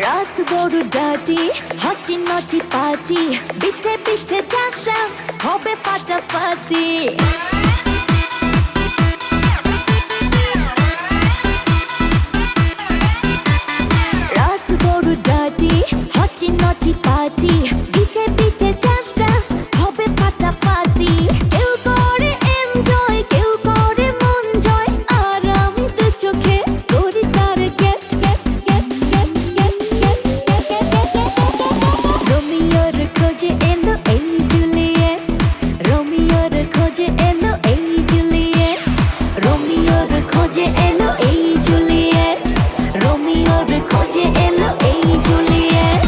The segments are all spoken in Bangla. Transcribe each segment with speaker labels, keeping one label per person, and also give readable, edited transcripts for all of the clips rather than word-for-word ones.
Speaker 1: রাত বড় ডাটি হটি নটি পার্টি বিটে বিটে ডান্স ডান্স হবে ফাটাফাটি রাত বড় ডাটি হটি নটি পার্টি বিটে বিটে ডান্স ডান্স হবে ফাটাফাটি কেউ করে এনজয় কেউ করে মন জয় আর আমি তো চোখে করি তার get get get get get get রোমিওর খোঁজে এলো এই জুলিয়েট রোমিওর খোঁজে এলো এই জুলিয়েট রোমিওর খোঁজে এলো এই জুলিয়েট রোমিওর খোঁজে এলো এই জুলিয়েট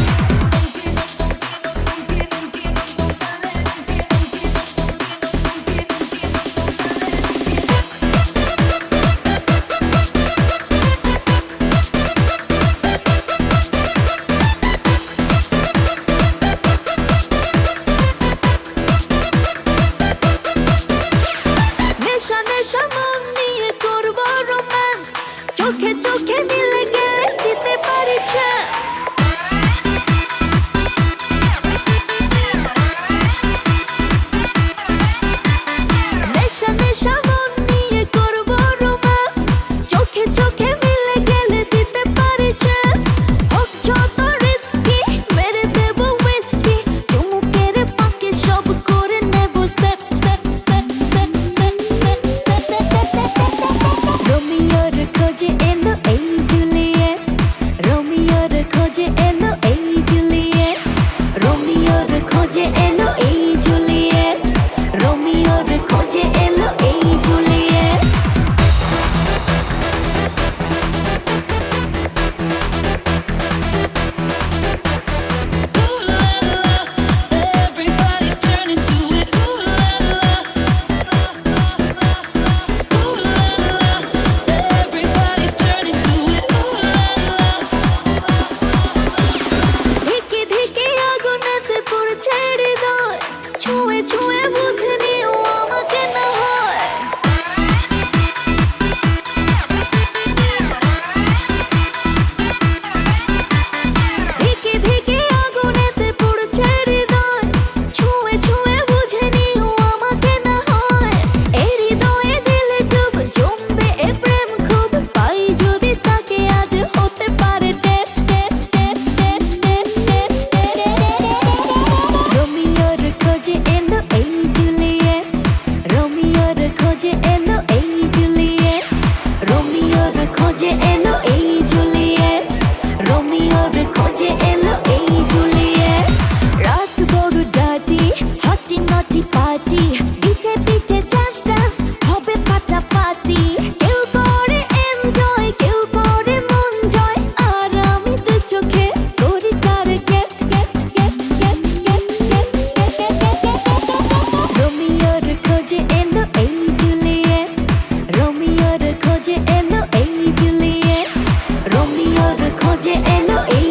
Speaker 1: নেশা নেশা মন নিয়ে করবো রোম্যান্স চোখে চোখে মিলে গেলে দিতে পারি চান্স নেশা নেশা মন নিয়ে করবো রোম্যান্স চোখে চোখে মিলে গেলে দিতে পারি চান্স হোক যত রিস্কি মেরে দেবো উইস্কি চুমুকের ফাঁকে সব করে নেব set set set set set set set রোমিওর খোঁজে এলো এই জুলিয়েট রোমিওর খোঁজে এলো এই জুলিয়েট রোমিওর খোঁজে এলো এই জুলিয়েট রোমিওর খোঁজে এলো এই Juliet
Speaker 2: Everybody's turning to it. Ooh la la. Ooh la la. Everybody's turning to it. Ooh la la.
Speaker 1: ধিকে ধিকে আগুনেতে পড়ছে হৃদয় ছুঁয়ে ছুঁয়ে বুঝে নিও আমাকে না হয় ধিকে ধিকে আগুনেতে পড়ছে হৃদয় ছুঁয়ে ছুঁয়ে বুঝে নিও আমাকে না হয় এই হৃদয়ে দিলে ডুব জমবে এ প্রেম খুব পাই যদি তাকে আজ হতে পারে date date date date date date রোমিওর খোঁজে এলো এই জুলিয়েট রোমিওর খোঁজে এলো এই জুলিয়েট রোমিওর খোঁজে এলো এই জুলিয়েট রোমিওর খোঁজে এলো এই জুলিয়েট রাত বড় ডাটি হটি নটি পার্টি বিটে বিটে ডান্স ডান্স হবে ফাটাফাটি কেউ করে এনজয় কেউ করে মন জয় আর আমি তো চোখে করি তার get get get get get get রোমিওর খোঁজে এলো এই জুলিয়েট রোমিওর খোঁজে এলো এই জুলিয়েট রোমিওর খোঁজে এলো এই